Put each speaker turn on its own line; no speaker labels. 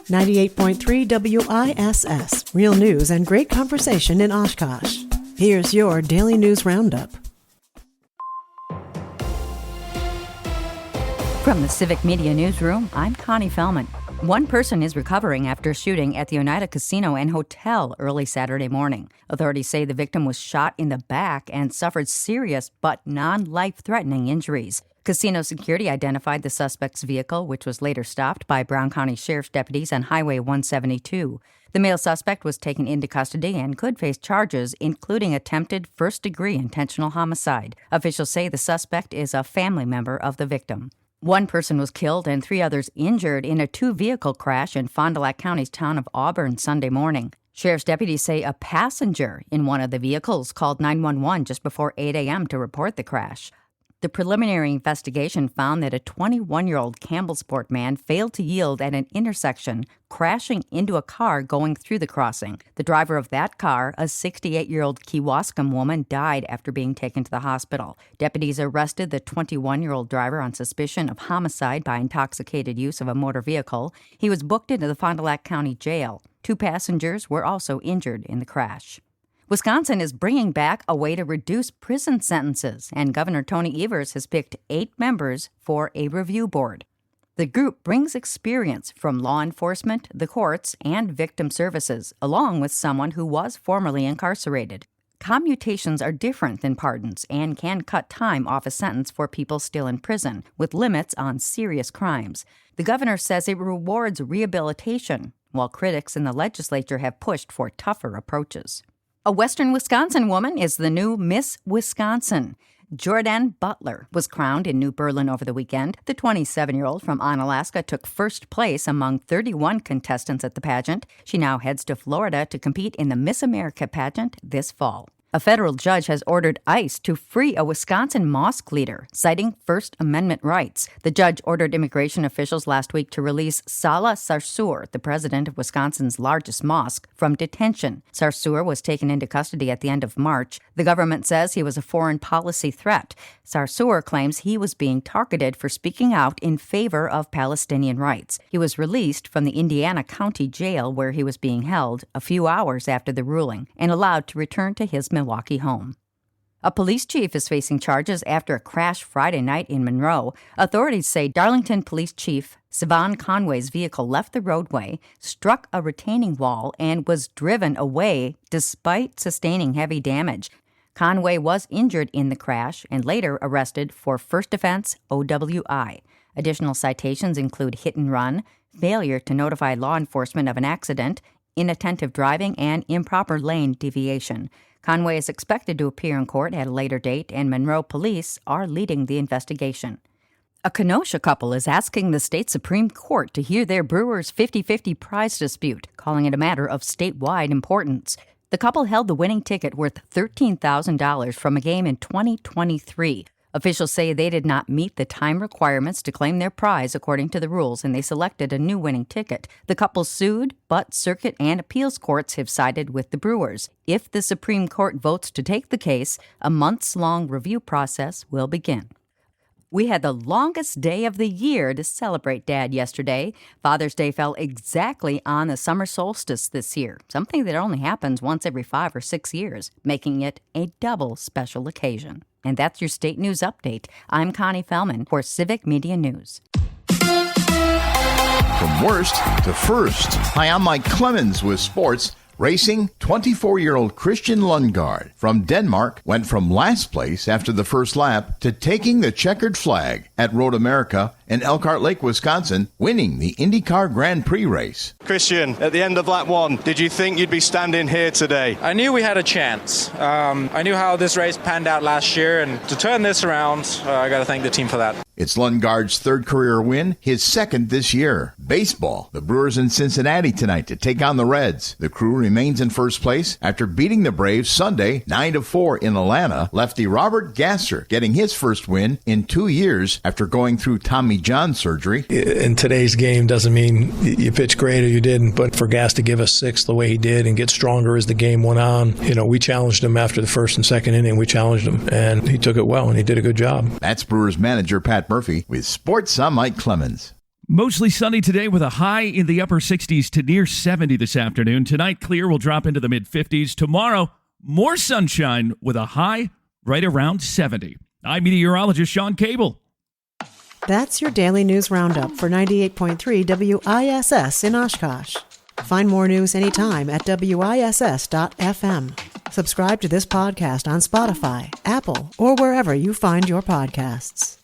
98.3 WISS. Real news and great conversation in Oshkosh. Here's your Daily News Roundup.
From the Civic Media Newsroom, I'm Connie Fellman. One person is recovering after a shooting at the Oneida Casino and Hotel early Saturday morning. Authorities say the victim was shot in the back and suffered serious but non-life-threatening injuries. Casino security identified the suspect's vehicle, which was later stopped by Brown County Sheriff's deputies on Highway 172. The male suspect was taken into custody and could face charges, including attempted first-degree intentional homicide. Officials say the suspect is a family member of the victim. One person was killed and 3 others injured in a 2-vehicle crash in Fond du Lac County's town of Auburn Sunday morning. Sheriff's deputies say a passenger in one of the vehicles called 911 just before 8 a.m. to report the crash. The preliminary investigation found that a 21-year-old Campbellsport man failed to yield at an intersection, crashing into a car going through the crossing. The driver of that car, a 68-year-old Kewaskum woman, died after being taken to the hospital. Deputies arrested the 21-year-old driver on suspicion of homicide by intoxicated use of a motor vehicle. He was booked into the Fond du Lac County Jail. 2 passengers were also injured in the crash. Wisconsin is bringing back a way to reduce prison sentences, and Governor Tony Evers has picked 8 members for a review board. The group brings experience from law enforcement, the courts, and victim services, along with someone who was formerly incarcerated. Commutations are different than pardons and can cut time off a sentence for people still in prison, with limits on serious crimes. The governor says it rewards rehabilitation, while critics in the legislature have pushed for tougher approaches. A Western Wisconsin woman is the new Miss Wisconsin. Jordan Butler was crowned in New Berlin over the weekend. The 27-year-old from Onalaska took first place among 31 contestants at the pageant. She now heads to Florida to compete in the Miss America pageant this fall. A federal judge has ordered ICE to free a Wisconsin mosque leader, citing First Amendment rights. The judge ordered immigration officials last week to release Salah Sarsour, the president of Wisconsin's largest mosque, from detention. Sarsour was taken into custody at the end of March. The government says he was a foreign policy threat. Sarsour claims he was being targeted for speaking out in favor of Palestinian rights. He was released from the Indiana County Jail where he was being held a few hours after the ruling and allowed to return to his Milwaukee home. A police chief is facing charges after a crash Friday night in Monroe. Authorities say Darlington Police Chief Sivan Conway's vehicle left the roadway, struck a retaining wall, and was driven away despite sustaining heavy damage. Conway was injured in the crash and later arrested for first offense OWI. Additional citations include hit and run, failure to notify law enforcement of an accident, inattentive driving, and improper lane deviation. Conway is expected to appear in court at a later date, and Monroe police are leading the investigation. A Kenosha couple is asking the state Supreme Court to hear their Brewers 50-50 prize dispute, calling it a matter of statewide importance. The couple held the winning ticket worth $13,000 from a game in 2023. Officials say they did not meet the time requirements to claim their prize according to the rules, and they selected a new winning ticket. The couple sued, but circuit and appeals courts have sided with the Brewers. If the Supreme Court votes to take the case, a months-long review process will begin. We had the longest day of the year to celebrate Dad yesterday. Father's Day fell exactly on the summer solstice this year, something that only happens once every 5 or 6 years, making it a double special occasion. And that's your state news update. I'm Connie Fellman for Civic Media News.
From worst to first. Hi, I'm Mike Clemens with sports. Racing, 24-year-old Christian Lundgaard from Denmark went from last place after the first lap to taking the checkered flag at Road America in Elkhart Lake, Wisconsin, winning the IndyCar Grand Prix race.
Christian, at the end of lap 1, did you think you'd be standing here today?
I knew we had a chance. I knew how this race panned out last year, and to turn this around, I got to thank the team for that.
It's Lundgaard's 3rd career win, his 2nd this year. Baseball, the Brewers in Cincinnati tonight to take on the Reds. The Crew remains in first place after beating the Braves Sunday 9-4 in Atlanta. Lefty Robert Gasser getting his first win in 2 years after going through Tommy John surgery.
In today's game doesn't mean you pitched great or you didn't, but for Gas to give us 6 the way he did and get stronger as the game went on, we challenged him after the 1st and 2nd inning. We challenged him, and he took it well, and he did a good job.
That's Brewers manager Pat Murphy with Sports. I'm Mike Clemens.
Mostly sunny today with a high in the upper 60s to near 70 this afternoon. Tonight, clear will drop into the mid-50s. Tomorrow, more sunshine with a high right around 70. I'm meteorologist Sean Cable.
That's your daily news roundup for 98.3 WISS in Oshkosh. Find more news anytime at WISS.FM. Subscribe to this podcast on Spotify, Apple, or wherever you find your podcasts.